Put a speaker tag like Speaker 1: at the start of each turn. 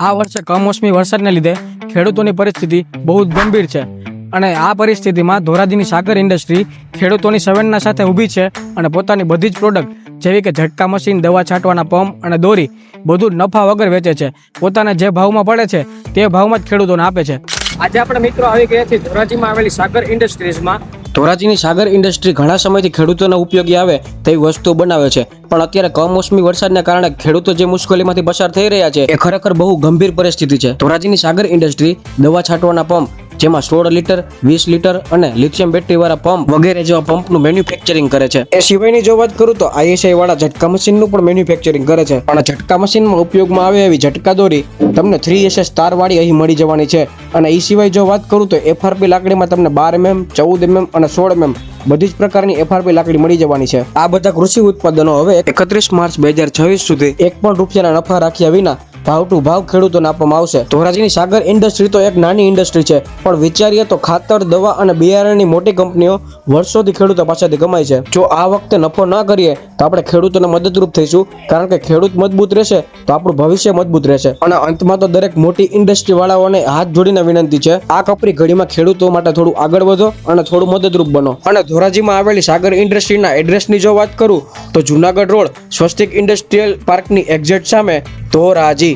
Speaker 1: આ વર્ષે કમોસમી વરસાદને લીધે ખેડૂતોની પરિસ્થિતિ બહુ જ ગંભીર છે અને આ પરિસ્થિતિમાં ધોરાજીની સાગર ઇન્ડસ્ટ્રી ખેડૂતોની સંવેદના સાથે ઊભી છે અને પોતાની બધી જ પ્રોડક્ટ જેવી કે ઝટકા મશીન, દવા છાંટવાના પંપ અને દોરી બધું નફા વગર વેચે છે. પોતાને જે ભાવમાં પડે છે તે ભાવમાં જ ખેડૂતોને આપે છે. આજે આપણે મિત્રો આવી ગયા છીએ ધોરાજીમાં આવેલી સાગર ઇન્ડસ્ટ્રીઝમાં. ધોરાજીની સાગર ઇન્ડસ્ટ્રી ઘણા સમયથી ખેડૂતોને ઉપયોગી આવે તેવી વસ્તુ બનાવે છે, પણ અત્યારે કમોસમી વરસાદને કારણે ખેડૂતો જે મુશ્કેલીમાંથી પસાર થઈ રહ્યા છે એ ખરેખર બહુ ગંભીર પરિસ્થિતિ છે. ધોરાજીની સાગર ઇન્ડસ્ટ્રી દવા છાંટવાના પંપ જેમાં 16 લીટર, 20 લીટર અને લિથિયમ બેટરી વાળા પંપ વગેરે જેવા પંપનું મેન્યુફેક્ચરિંગ કરે છે. એ સિવાયની જો વાત કરું તો ISI વાળા ઝટકા મશીનનું પણ મેન્યુફેક્ચરિંગ કરે છે. અને ઝટકા મશીનમાં ઉપયોગમાં આવે એવી ઝટકા દોરી તમને 3SS તાર વાળી અહીં મળી જવાની છે. અને એ સિવાય જો વાત કરું તો FRP લાકડીમાં તમને 12mm, 14mm અને 16mm બધી જ પ્રકારની FRP લાકડી મળી જવાની છે. આ બધા કૃષિ ઉત્પાદનો હવે 31 માર્ચ 2026 સુધી ₹1 નફા રાખ્યા વિના ભાવ ટુ ભાવ ખેડૂતોને આપવામાં આવશે. ધોરાજીની સાગર ઇન્ડસ્ટ્રી તો એક નાની ઇન્ડસ્ટ્રી છે, પણ વિચારીએ તો ખાતર, દવા અને બિયારણની મોટી કંપનીઓ વર્ષોથી ખેડૂતો પાસેથી કમાય છે. જો આ વખતે નફો ન કરીએ તો આપણે ખેડૂતોને મદદરૂપ થઈશું, કારણ કે ખેડૂત મજબૂત રહેશે તો આપણું ભવિષ્ય મજબૂત રહેશે. અને અંતમાં તો દરેક મોટી ઇન્ડસ્ટ્રી વાળાઓને હાથ જોડીને વિનંતી છે, આ કપરી ઘડીમાં ખેડૂતો માટે થોડું આગળ વધો અને થોડું મદદરૂપ બનો. અને ધોરાજીમાં આવેલી સાગર ઇન્ડસ્ટ્રીના એડ્રેસની જો વાત કરું તો જુનાગઢ રોડ સ્વસ્તિક ઇન્ડસ્ટ્રીયલ પાર્કની એક્ઝેક્ટ સામે ધોરાજી.